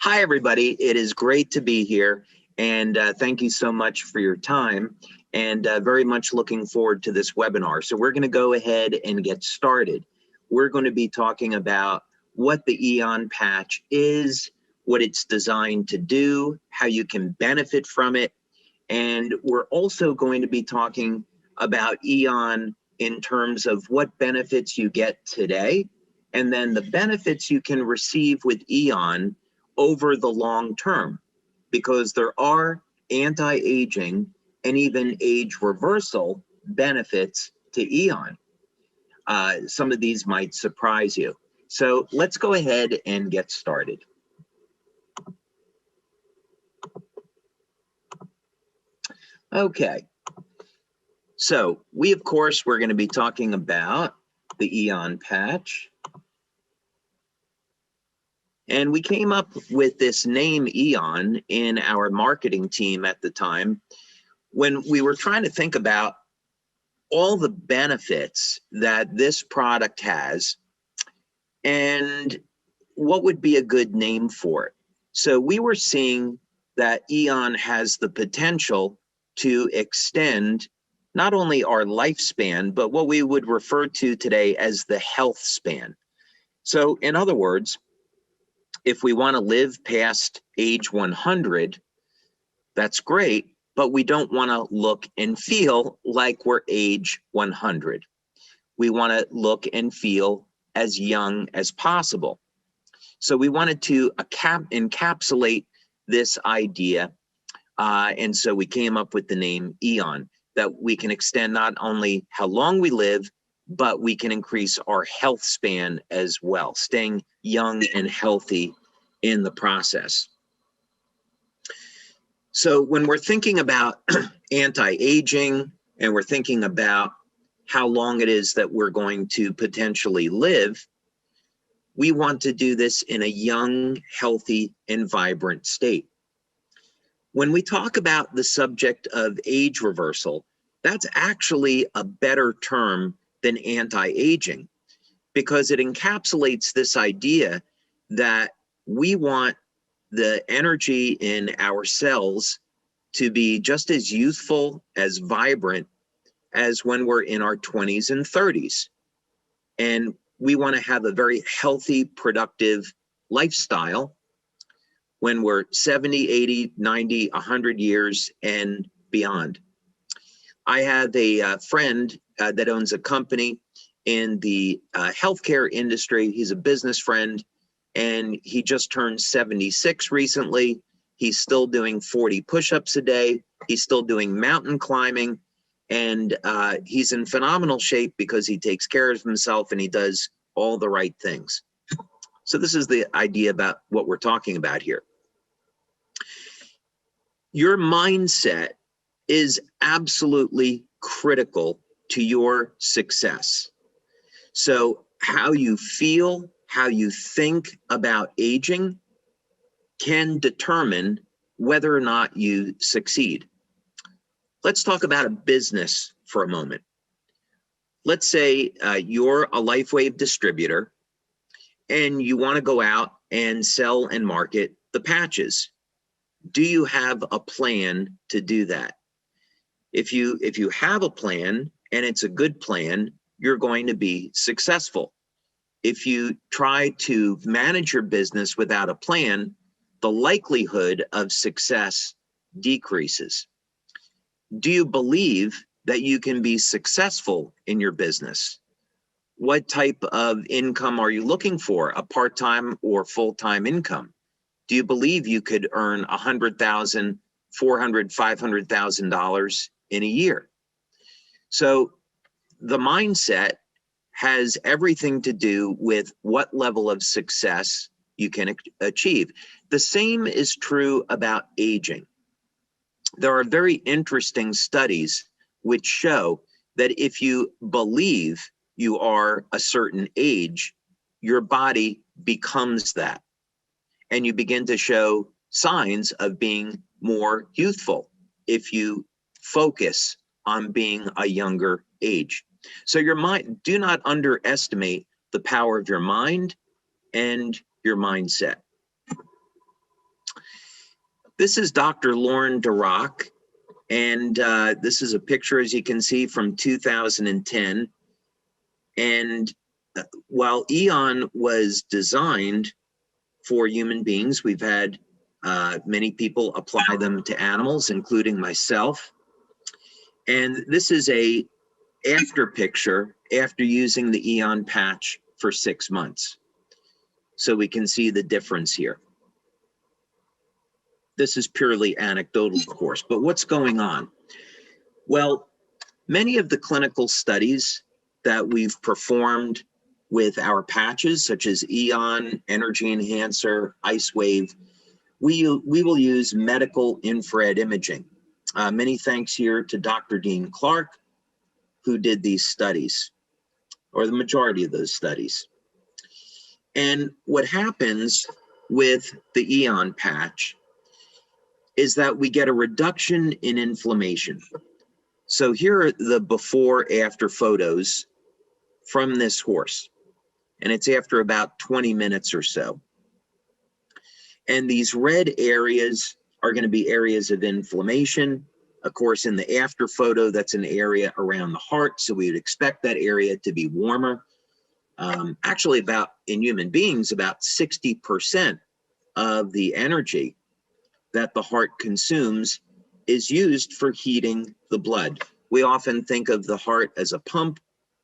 Hi, everybody. It is great to be here. And thank you so much for your time. And very much looking forward to this webinar. So we're going to go ahead and get started. We're going to be talking about what the Aeon patch is, what it's designed to do, how you can benefit from it. And we're also going to be talking about Aeon in terms of what benefits you get today, and then the benefits you can receive with Aeon over the long term, because there are anti-aging and even age reversal benefits to Aeon. Some of these might surprise you. So let's go ahead and get started. Okay, so of course, we're going to be talking about the Aeon patch. And we came up with this name Aeon in our marketing team at the time when we were trying to think about all the benefits that this product has and what would be a good name for it. So we were seeing that Aeon has the potential to extend not only our lifespan, but what we would refer to today as the health span. So in other words, if we want to live past age 100, that's great, but we don't want to look and feel like we're age 100. We want to look and feel as young as possible. So we wanted to encapsulate this idea, and so we came up with the name Aeon, that we can extend not only how long we live, but we can increase our health span as well, staying young and healthy in the process. So when we're thinking about anti-aging and we're thinking about how long it is that we're going to potentially live, we want to do this in a young, healthy, and vibrant state. When we talk about the subject of age reversal, that's actually a better term than anti-aging, because it encapsulates this idea that we want the energy in our cells to be just as youthful, as vibrant as when we're in our 20s and 30s. And we want to have a very healthy, productive lifestyle when we're 70, 80, 90, 100 years and beyond. I have a friend that owns a company in the healthcare industry. He's a business friend, and he just turned 76 recently. He's still doing 40 push-ups a day. He's still doing mountain climbing, and he's in phenomenal shape because he takes care of himself and he does all the right things. So this is the idea about what we're talking about here. Your mindset is absolutely critical to your success. So how you feel, how you think about aging can determine whether or not you succeed. Let's talk about a business for a moment. Let's say you're a LifeWave distributor and you want to go out and sell and market the patches. Do you have a plan to do that? If you have a plan and it's a good plan, you're going to be successful. If you try to manage your business without a plan, the likelihood of success decreases. Do you believe that you can be successful in your business? What type of income are you looking for, a part-time or full-time income? Do you believe you could earn $100,000, $400,000, $500,000 in a year? So the mindset has everything to do with what level of success you can achieve. The same is true about aging. There are very interesting studies which show that if you believe you are a certain age, your body becomes that, and you begin to show signs of being more youthful if you focus on being a younger age. So your mind, do not underestimate the power of your mind and your mindset. This is Dr. Lauren Dirac, and this is a picture, as you can see, from 2010. And while Aeon was designed for human beings, we've had many people apply them to animals, including myself. And this is a after picture after using the Aeon patch for 6 months. So we can see the difference here. This is purely anecdotal, of course, but what's going on? Well, many of the clinical studies that we've performed with our patches, such as Aeon, Energy Enhancer, LifeWave, we will use medical infrared imaging. Many thanks here to Dr. Dean Clark, who did these studies, or the majority of those studies. And what happens with the Aeon patch is that we get a reduction in inflammation. So here are the before-after photos from this horse, and it's after about 20 minutes or so. And these red areas are going to be areas of inflammation. Of course, in the after photo, that's an area around the heart, so we would expect that area to be warmer. Actually, in human beings, about 60% of the energy that the heart consumes is used for heating the blood. We often think of the heart as a pump,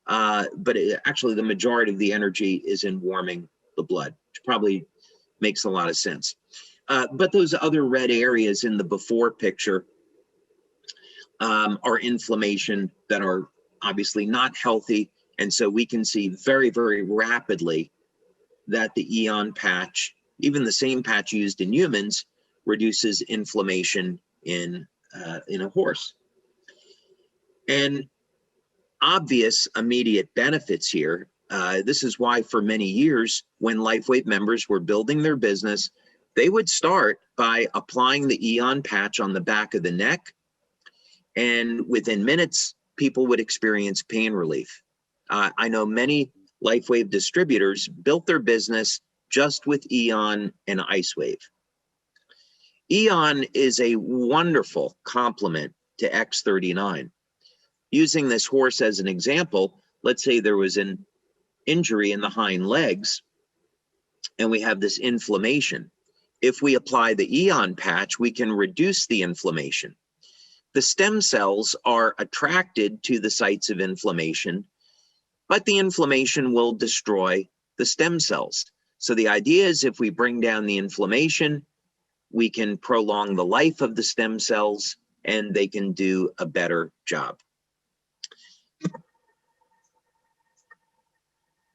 but actually the majority of the energy is in warming the blood, which probably makes a lot of sense. But those other red areas in the before picture are inflammation that are obviously not healthy. And so we can see very, very rapidly that the Aeon patch, even the same patch used in humans, reduces inflammation in a horse. And obvious immediate benefits here. This is why for many years, when LifeWave members were building their business, they would start by applying the Aeon patch on the back of the neck. And within minutes, people would experience pain relief. I know many LifeWave distributors built their business just with Aeon and LifeWave. Aeon is a wonderful complement to X39. Using this horse as an example, let's say there was an injury in the hind legs and we have this inflammation. If we apply the Aeon patch, we can reduce the inflammation. The stem cells are attracted to the sites of inflammation, but the inflammation will destroy the stem cells. So the idea is if we bring down the inflammation, we can prolong the life of the stem cells and they can do a better job.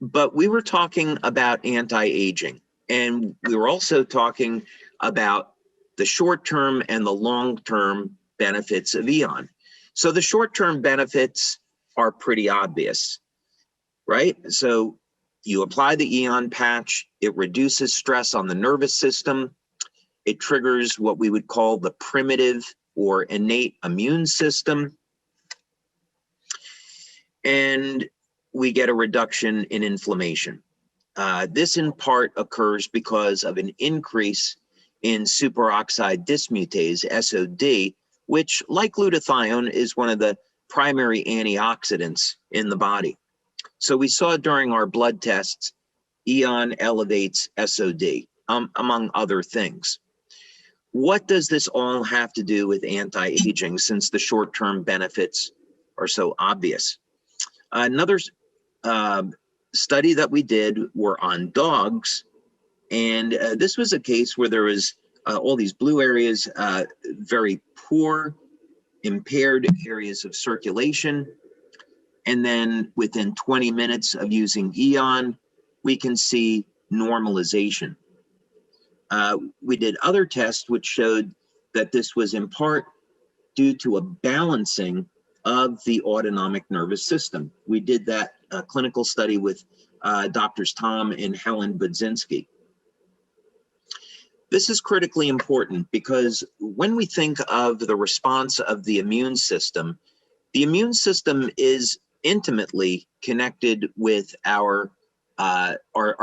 But we were talking about anti-aging, and we were also talking about the short-term and the long-term benefits of Aeon. So the short-term benefits are pretty obvious, right? So you apply the Aeon patch, it reduces stress on the nervous system, it triggers what we would call the primitive or innate immune system, and we get a reduction in inflammation. This in part occurs because of an increase in superoxide dismutase, SOD, which, like glutathione, is one of the primary antioxidants in the body. So we saw during our blood tests, Aeon elevates SOD, among other things. What does this all have to do with anti-aging, since the short-term benefits are so obvious? Another study that we did were on dogs, and this was a case where there was all these blue areas, very poor, impaired areas of circulation, and then within 20 minutes of using Aeon, we can see normalization. We did other tests which showed that this was in part due to a balancing of the autonomic nervous system. We did that clinical study with Doctors Tom and Helen Budzinski. This is critically important because when we think of the response of the immune system is intimately connected with our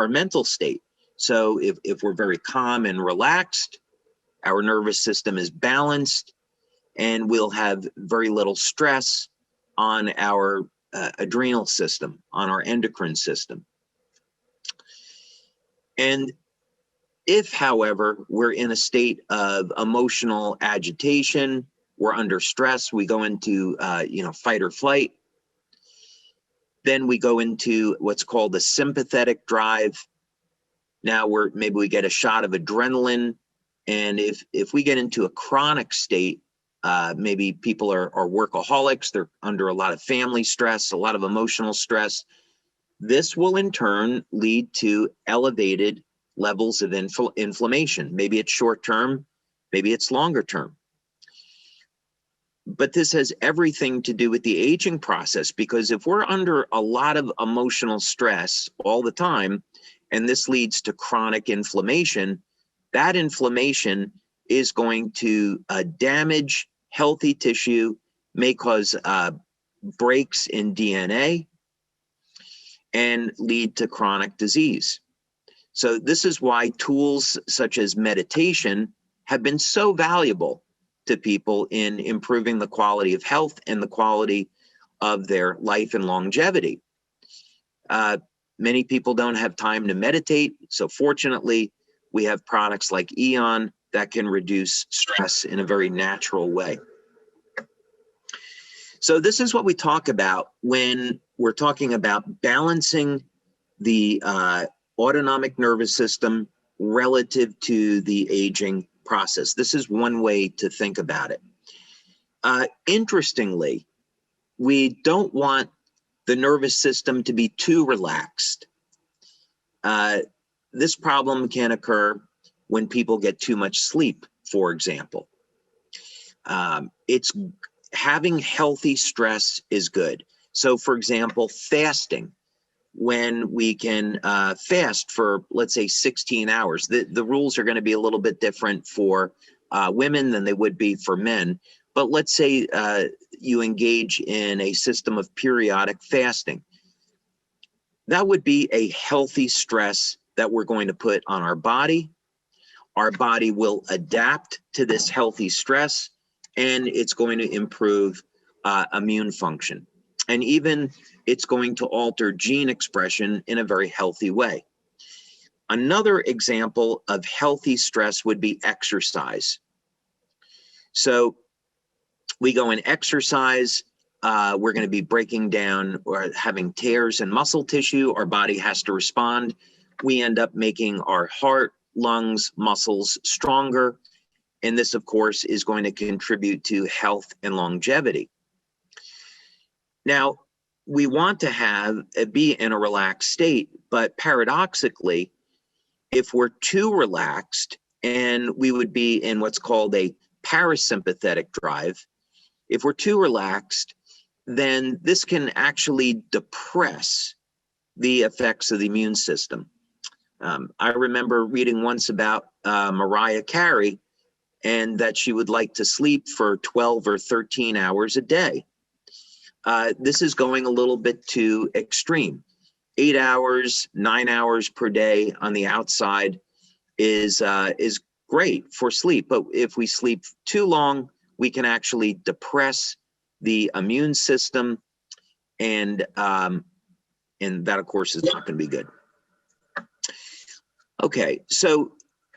mental state. So if we're very calm and relaxed, our nervous system is balanced, and we'll have very little stress on our adrenal system, on our endocrine system. And if, however, we're in a state of emotional agitation, we're under stress, we go into fight or flight, then we go into what's called the sympathetic drive. Now maybe we get a shot of adrenaline, and if we get into a chronic state, maybe people are workaholics, they're under a lot of family stress, a lot of emotional stress. This will in turn lead to elevated levels of inflammation. Maybe it's short term, maybe it's longer term. But this has everything to do with the aging process, because if we're under a lot of emotional stress all the time, and this leads to chronic inflammation, that inflammation is going to damage healthy tissue, may cause breaks in DNA, and lead to chronic disease. So this is why tools such as meditation have been so valuable to people in improving the quality of health and the quality of their life and longevity. Many people don't have time to meditate, so fortunately, we have products like Aeon that can reduce stress in a very natural way. So this is what we talk about when we're talking about balancing the autonomic nervous system relative to the aging process. This is one way to think about it. Interestingly, we don't want the nervous system to be too relaxed. This problem can occur when people get too much sleep, for example. Having healthy stress is good. So, for example, fasting. When we can fast for, let's say, 16 hours. The rules are going to be a little bit different for women than they would be for men. But let's say you engage in a system of periodic fasting. That would be a healthy stress that we're going to put on our body. Our body will adapt to this healthy stress, and it's going to improve immune function. And even it's going to alter gene expression in a very healthy way. Another example of healthy stress would be exercise. So we go and exercise, we're going to be breaking down or having tears in muscle tissue. Our body has to respond. We end up making our heart, lungs, muscles stronger. And this, of course, is going to contribute to health and longevity. Now, we want to be in a relaxed state, but paradoxically, if we're too relaxed, and we would be in what's called a parasympathetic drive, if we're too relaxed, then this can actually depress the effects of the immune system. I remember reading once about Mariah Carey, and that she would like to sleep for 12 or 13 hours a day. This is going a little bit too extreme. 8 hours, 9 hours per day on the outside is great for sleep. But if we sleep too long, we can actually depress the immune system, and that, of course, is not going to be good. Okay, so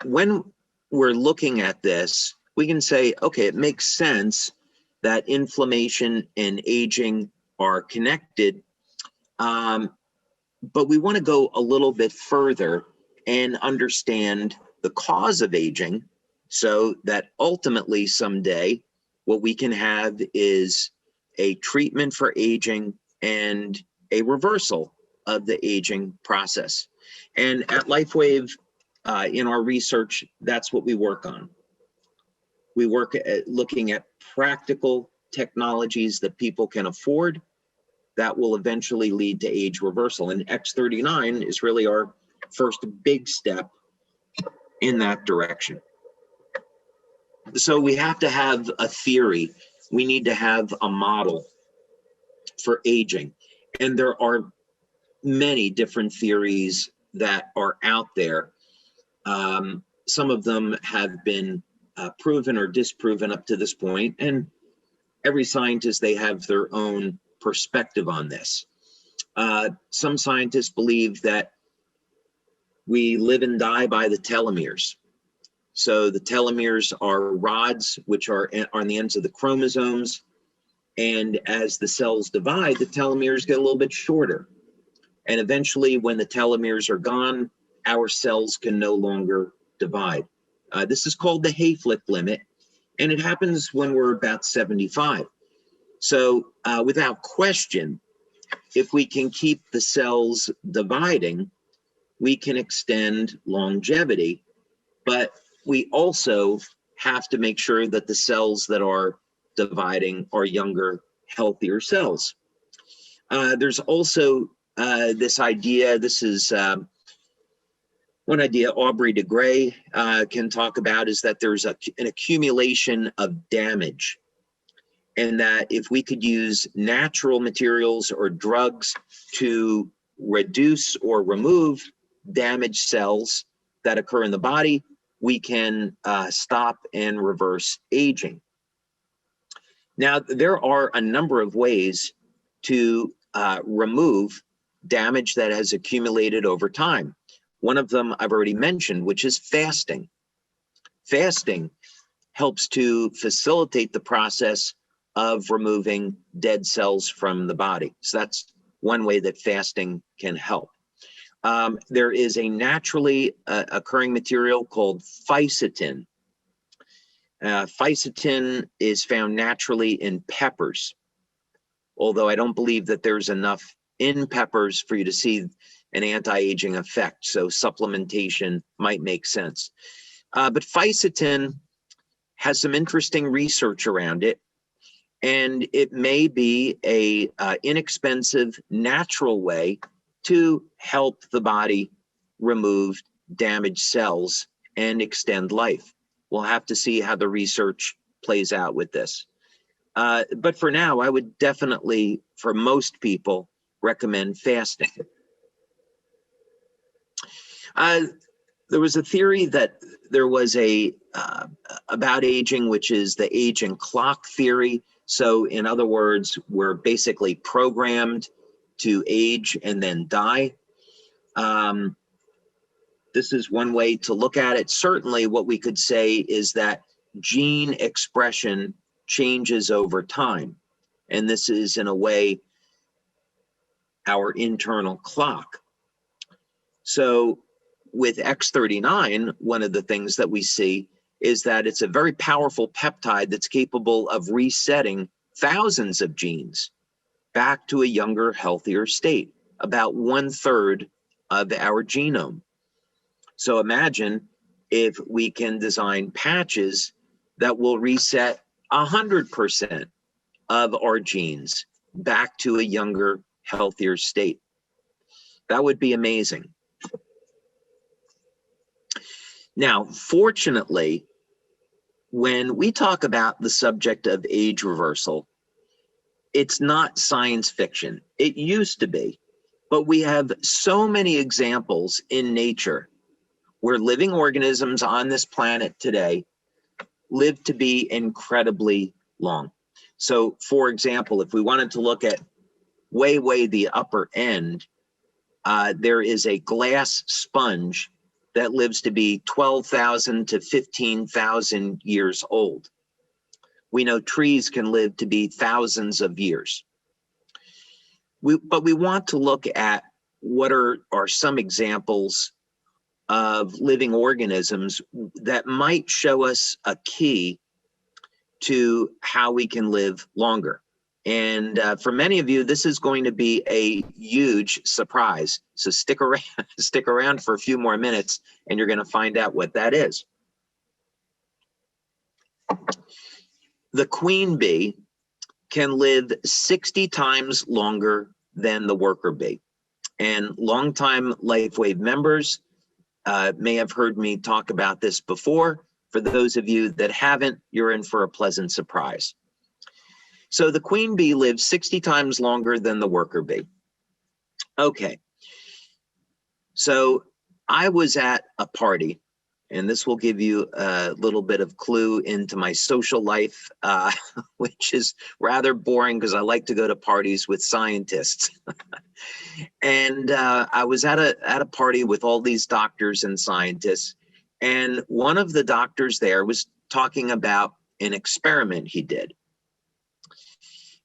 when we're looking at this, we can say, okay, it makes sense that inflammation and aging are connected, but we want to go a little bit further and understand the cause of aging, so that ultimately someday what we can have is a treatment for aging and a reversal of the aging process. And at LifeWave, in our research, that's what we work on. We work at looking at practical technologies that people can afford that will eventually lead to age reversal. And X39 is really our first big step in that direction. So we have to have a theory. We need to have a model for aging. And there are many different theories that are out there. Some of them have been proven or disproven up to this point, and every scientist, they have their own perspective on this. Some scientists believe that we live and die by the telomeres. So the telomeres are rods which are on the ends of the chromosomes, and as the cells divide, the telomeres get a little bit shorter. And eventually, when the telomeres are gone, our cells can no longer divide. This is called the Hayflick limit, and it happens when we're about 75. So without question, if we can keep the cells dividing, we can extend longevity, but we also have to make sure that the cells that are dividing are younger, healthier cells. There's also this idea, this is one idea Aubrey de Grey can talk about, is that there's an accumulation of damage, and that if we could use natural materials or drugs to reduce or remove damaged cells that occur in the body, we can stop and reverse aging. Now, there are a number of ways to remove damage that has accumulated over time. One of them I've already mentioned, which is fasting. Fasting helps to facilitate the process of removing dead cells from the body. So that's one way that fasting can help. There is a naturally occurring material called fisetin. Fisetin is found naturally in peppers, although I don't believe that there's enough in peppers for you to see an anti-aging effect, so supplementation might make sense. But fisetin has some interesting research around it, and it may be a inexpensive, natural way to help the body remove damaged cells and extend life. We'll have to see how the research plays out with this. But for now, I would definitely, for most people, recommend fasting. There was a theory that there was about aging, which is the aging clock theory. So in other words, we're basically programmed to age and then die. This is one way to look at it. Certainly what we could say is that gene expression changes over time. And this is, in a way, our internal clock. So with X39, one of the things that we see is that it's a very powerful peptide that's capable of resetting thousands of genes back to a younger, healthier state, about 1/3 of our genome. So imagine if we can design patches that will reset 100% of our genes back to a younger, healthier state. That would be amazing. Now, fortunately, when we talk about the subject of age reversal, it's not science fiction. It used to be, but we have so many examples in nature where living organisms on this planet today live to be incredibly long. So, for example, if we wanted to look at way the upper end, there is a glass sponge that lives to be 12,000 to 15,000 years old. We know trees can live to be thousands of years. But we want to look at what are some examples of living organisms that might show us a key to how we can live longer. And for many of you, this is going to be a huge surprise. So stick around for a few more minutes, and you're going to find out what that is. The queen bee can live 60 times longer than the worker bee. And longtime LifeWave members may have heard me talk about this before. For those of you that haven't, you're in for a pleasant surprise. So the queen bee lives 60 times longer than the worker bee. Okay. So I was at a party And this will give you a little bit of clue into my social life, which is rather boring because I like to go to parties with scientists. And I was at a party with all these doctors and scientists, and one of the doctors there was talking about an experiment he did.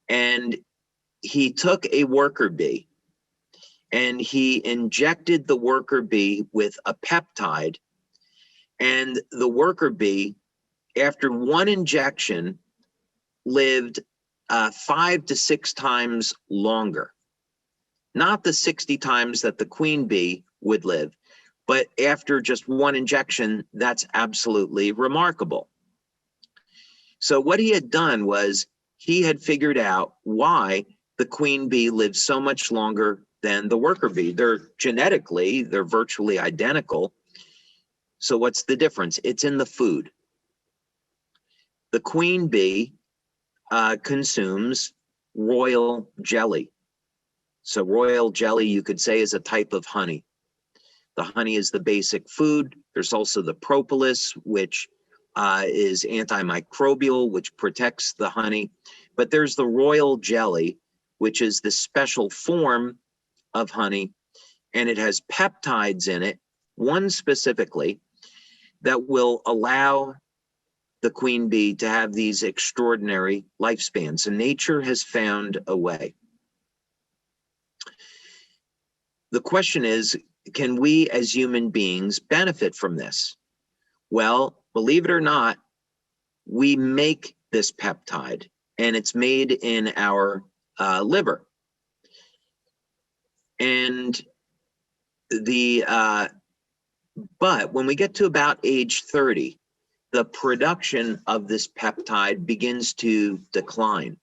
And he took a worker bee and he injected the worker bee with a peptide, and the worker bee, after one injection, lived 5 to 6 times longer. Not the 60 times that the queen bee would live, but after just one injection, that's absolutely remarkable. So what he had done was he had figured out why the queen bee lives so much longer than the worker bee. They're virtually identical. So what's the difference? It's in the food. The queen bee consumes royal jelly. So royal jelly, you could say, is a type of honey. The honey is the basic food. There's also the propolis, which is antimicrobial, which protects the honey. But there's the royal jelly, which is the special form of honey, and it has peptides in it, one specifically, that will allow the queen bee to have these extraordinary lifespans. And nature has found a way. The question is, can we as human beings benefit from this? Well, believe it or not, we make this peptide, and it's made in our liver. And but when we get to about age 30, the production of this peptide begins to decline.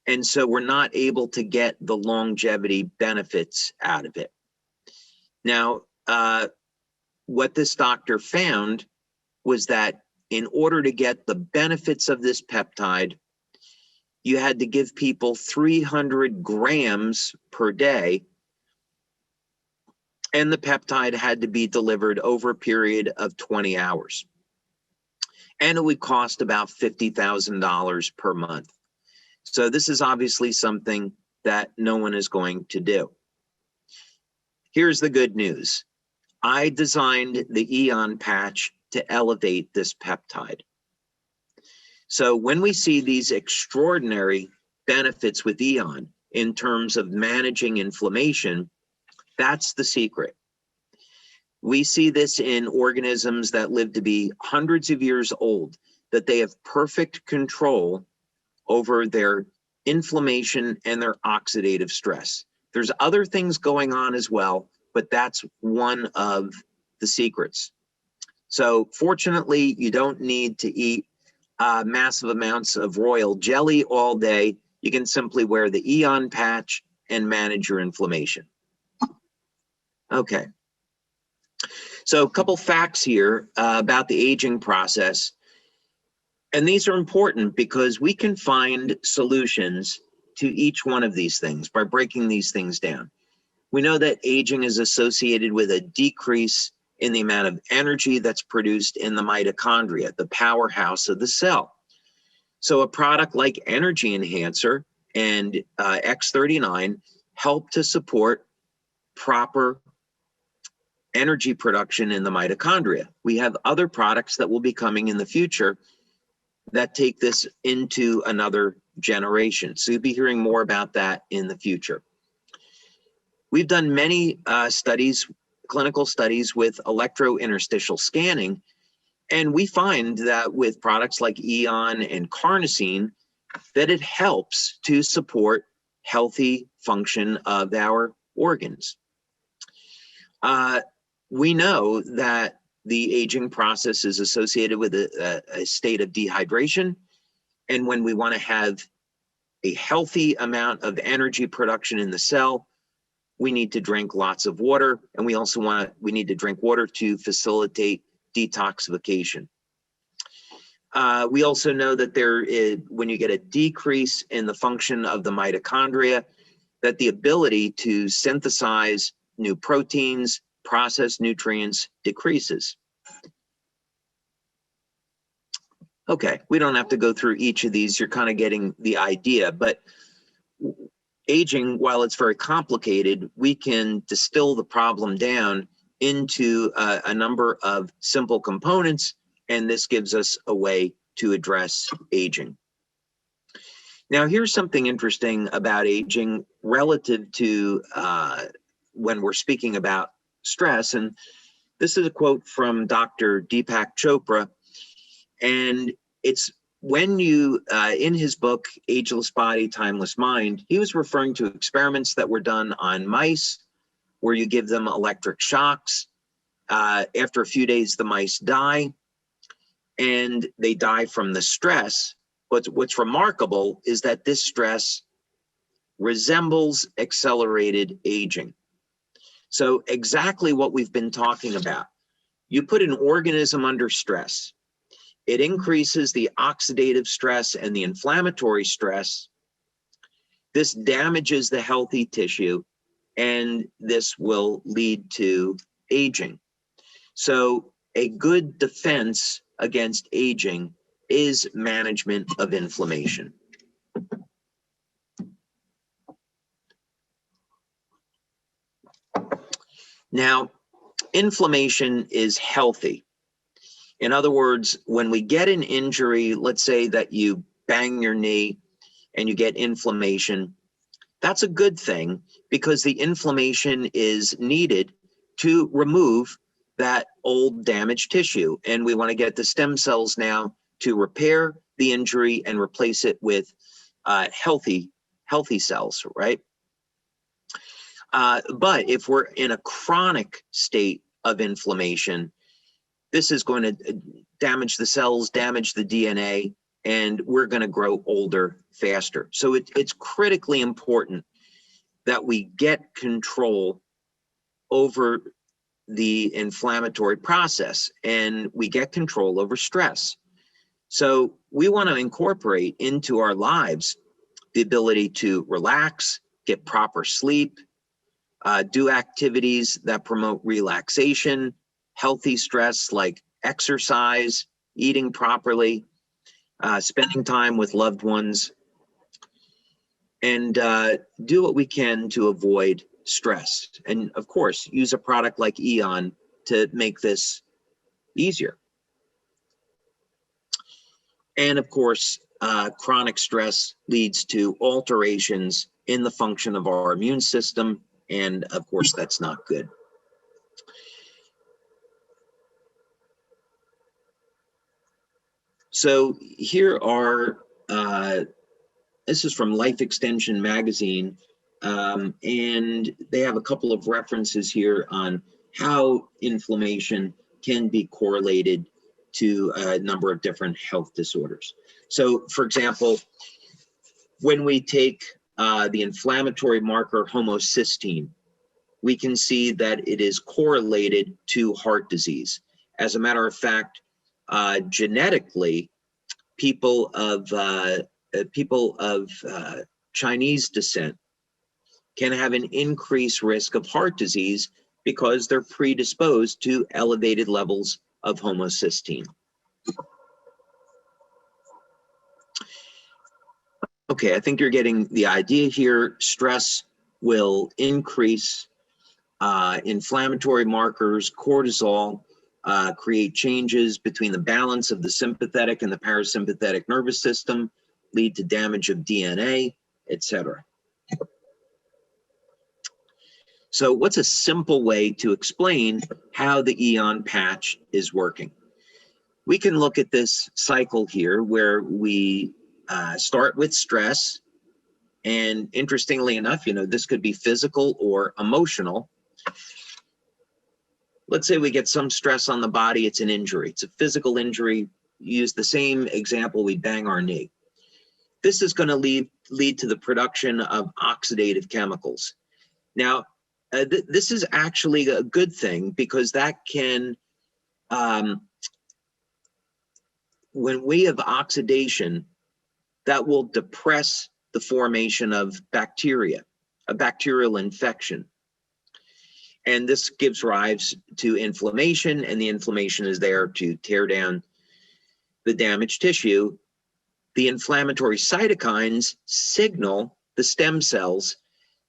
And so we're not able to get the longevity benefits out of it. Now, what this doctor found was that in order to get the benefits of this peptide, you had to give people 300 grams per day, and the peptide had to be delivered over a period of 20 hours. And it would cost about $50,000 per month. So this is obviously something that no one is going to do. Here's the good news. I designed the Aeon patch to elevate this peptide. So when we see these extraordinary benefits with Aeon in terms of managing inflammation, that's the secret. We see this in organisms that live to be hundreds of years old, that they have perfect control over their inflammation and their oxidative stress. There's other things going on as well, but that's one of the secrets. So fortunately, you don't need to eat massive amounts of royal jelly all day. You can simply wear the Aeon patch and manage your inflammation. Okay. So a couple facts here about the aging process. And these are important because we can find solutions to each one of these things by breaking these things down. We know that aging is associated with a decrease in the amount of energy that's produced in the mitochondria, the powerhouse of the cell. So a product like Energy Enhancer and X39 help to support proper energy production in the mitochondria. We have other products that will be coming in the future that take this into another generation. So you'll be hearing more about that in the future. We've done many studies, clinical studies with electrointerstitial scanning, and we find that with products like Aeon and carnosine, that it helps to support healthy function of our organs. We know that the aging process is associated with a state of dehydration. And when we want to have a healthy amount of energy production in the cell, we need to drink lots of water. And we also we need to drink water to facilitate detoxification. We also know that when you get a decrease in the function of the mitochondria, that the ability to synthesize new proteins, processed nutrients decreases. Okay, we don't have to go through each of these. You're kind of getting the idea, but aging, while it's very complicated, we can distill the problem down into a number of simple components, and this gives us a way to address aging. Now, here's something interesting about aging relative to when we're speaking about stress, and this is a quote from Dr. Deepak Chopra, and it's when you, in his book, Ageless Body, Timeless Mind, he was referring to experiments that were done on mice where you give them electric shocks. After a few days, the mice die, and they die from the stress. But what's remarkable is that this stress resembles accelerated aging. So exactly what we've been talking about. You put an organism under stress. It increases the oxidative stress and the inflammatory stress. This damages the healthy tissue, and this will lead to aging. So a good defense against aging is management of inflammation. Now, inflammation is healthy. In other words, when we get an injury, let's say that you bang your knee and you get inflammation, that's a good thing because the inflammation is needed to remove that old damaged tissue. And we want to get the stem cells now to repair the injury and replace it with healthy cells, right? But if we're in a chronic state of inflammation, this is going to damage the cells, damage the DNA, and we're going to grow older faster. So it's critically important that we get control over the inflammatory process and we get control over stress. So we want to incorporate into our lives the ability to relax, get proper sleep, do activities that promote relaxation, healthy stress like exercise, eating properly, spending time with loved ones, and do what we can to avoid stress. And of course, use a product like Aeon to make this easier. And of course, chronic stress leads to alterations in the function of our immune system. And of course, that's not good. So here are, this is from Life Extension magazine, and they have a couple of references here on how inflammation can be correlated to a number of different health disorders. So for example, when we take the inflammatory marker homocysteine, we can see that it is correlated to heart disease. As a matter of fact, genetically, people of Chinese descent can have an increased risk of heart disease because they're predisposed to elevated levels of homocysteine. Okay, I think you're getting the idea here. Stress will increase inflammatory markers, cortisol, create changes between the balance of the sympathetic and the parasympathetic nervous system, lead to damage of DNA, etc. So what's a simple way to explain how the Aeon patch is working? We can look at this cycle here where we start with stress. And interestingly enough, you know, this could be physical or emotional. Let's say we get some stress on the body, it's an injury. It's a physical injury. Use the same example, we bang our knee. This is going to lead to the production of oxidative chemicals. Now, this is actually a good thing because that can, when we have oxidation, that will depress the formation of bacteria, a bacterial infection. And this gives rise to inflammation, and the inflammation is there to tear down the damaged tissue. The inflammatory cytokines signal the stem cells.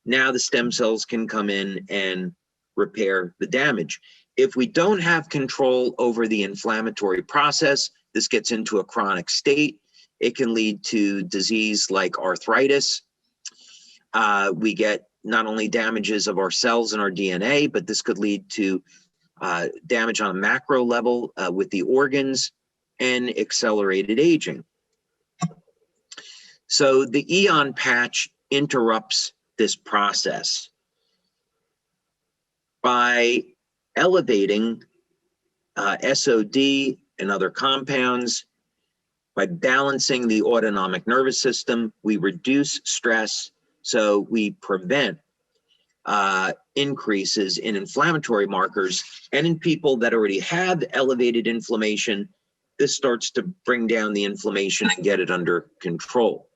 Now the stem cells can come in and repair the damage. If we don't have control over the inflammatory process, this gets into a chronic state. It can lead to disease like arthritis. We get not only damages of our cells and our DNA, but this could lead to damage on a macro level with the organs and accelerated aging. So the Aeon patch interrupts this process by elevating SOD and other compounds. By balancing the autonomic nervous system, we reduce stress, so we prevent increases in inflammatory markers. And in people that already have elevated inflammation, this starts to bring down the inflammation and get it under control.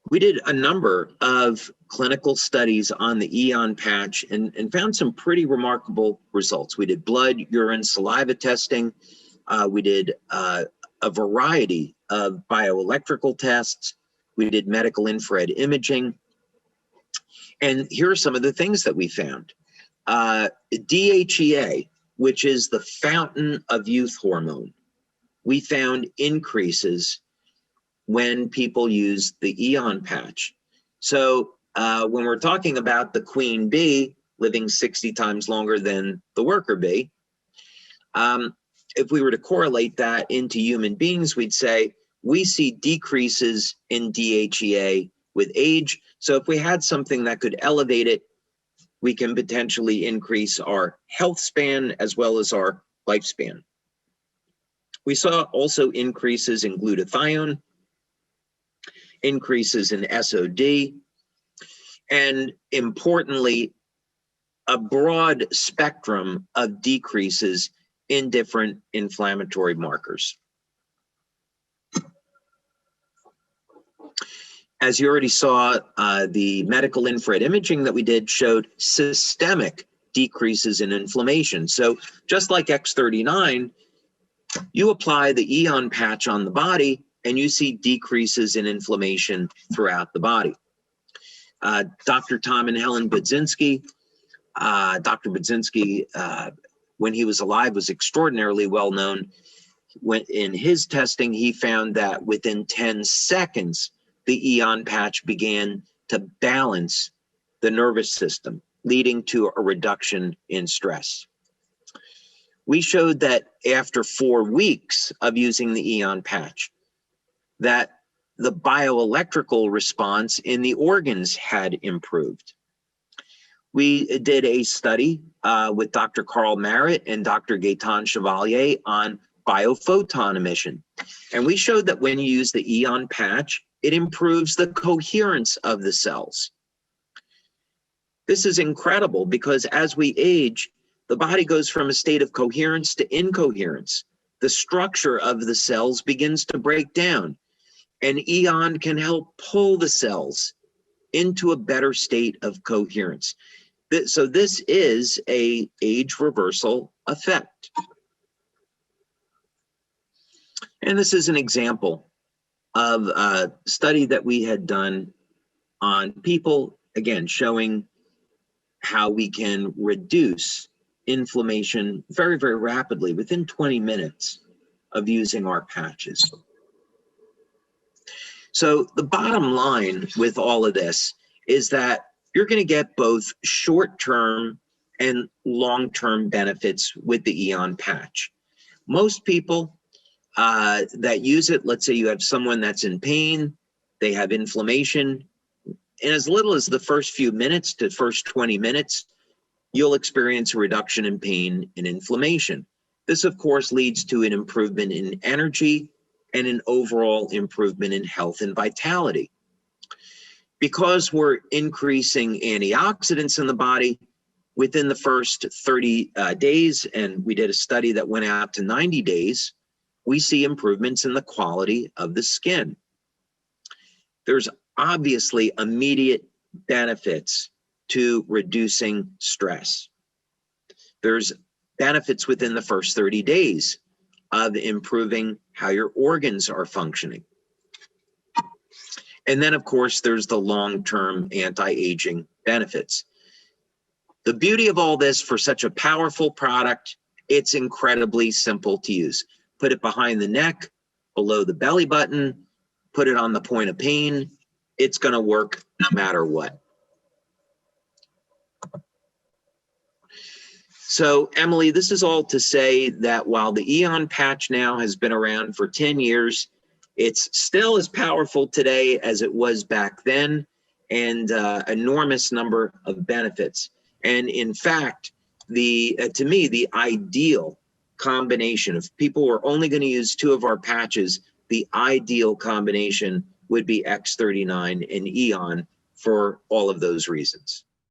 We did a number of clinical studies on the Aeon patch and found some pretty remarkable results. We did blood, urine, saliva testing. We did a variety of bioelectrical tests. We did medical infrared imaging. And here are some of the things that we found. DHEA, which is the fountain of youth hormone, we found increases when people use the Aeon patch. So when we're talking about the queen bee living 60 times longer than the worker bee, if we were to correlate that into human beings, we'd say we see decreases in DHEA with age. So if we had something that could elevate it, we can potentially increase our health span as well as our lifespan. We saw also increases in glutathione, increases in SOD, and importantly, a broad spectrum of decreases in different inflammatory markers. As you already saw, the medical infrared imaging that we did showed systemic decreases in inflammation. So just like X39, you apply the Aeon patch on the body and you see decreases in inflammation throughout the body. Dr. Tom and Helen Budzinski, Dr. Budzinski, when he was alive, was extraordinarily well known. When in his testing, he found that within 10 seconds, the Aeon patch began to balance the nervous system, leading to a reduction in stress. We showed that after 4 weeks of using the Aeon patch, that the bioelectrical response in the organs had improved. We did a study with Dr. Carl Merritt and Dr. Gaetan Chevalier on biophoton emission. And we showed that when you use the Aeon patch, it improves the coherence of the cells. This is incredible because as we age, the body goes from a state of coherence to incoherence. The structure of the cells begins to break down, and Aeon can help pull the cells into a better state of coherence. So this is an age reversal effect. And this is an example of a study that we had done on people, again, showing how we can reduce inflammation very, very rapidly within 20 minutes of using our patches. So the bottom line with all of this is that you're going to get both short-term and long-term benefits with the Aeon patch. Most people that use it, let's say you have someone that's in pain, they have inflammation, in as little as the first few minutes to first 20 minutes, you'll experience a reduction in pain and inflammation. This, of course, leads to an improvement in energy and an overall improvement in health and vitality. Because we're increasing antioxidants in the body, within the first 30 days, and we did a study that went out to 90 days, we see improvements in the quality of the skin. There's obviously immediate benefits to reducing stress. There's benefits within the first 30 days of improving how your organs are functioning. And then, of course, there's the long-term anti-aging benefits. The beauty of all this, for such a powerful product, it's incredibly simple to use. Put it behind the neck, below the belly button, put it on the point of pain. It's going to work no matter what. So, Emily, this is all to say that while the Aeon patch now has been around for 10 years, it's still as powerful today as it was back then, and enormous number of benefits. And in fact, to me, the ideal combination, if people were only going to use 2 of our patches, the ideal combination would be X39 and Aeon for all of those reasons.